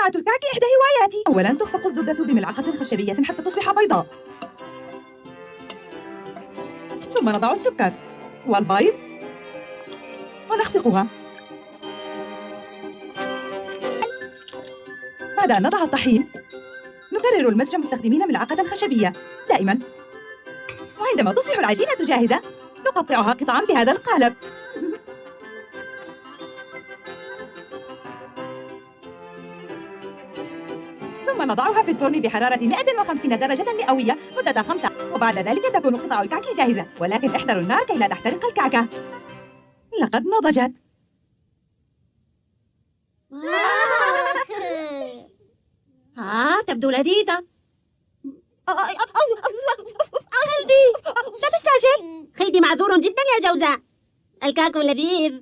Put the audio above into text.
صناعة الكعك إحدى هواياتي. أولاً تخفق الزبدة بملعقة خشبية حتى تصبح بيضاء، ثم نضع السكر والبيض ونخفقها. بعد أن نضع الطحين نكرر المزج مستخدمين ملعقة خشبية دائماً، وعندما تصبح العجينة جاهزة نقطعها قطعاً بهذا القالب. ثم نضعها في الفرن بحرارة 150 درجة مئوية مدة 5، وبعد ذلك تكون قطع الكعك جاهزة، ولكن احذروا النار كي لا تحترق الكعكة. لقد نضجت. تبدو لذيذة. خلدي لا تستعجل. خلدي معذور جدا يا جوزاء، الكعك لذيذ.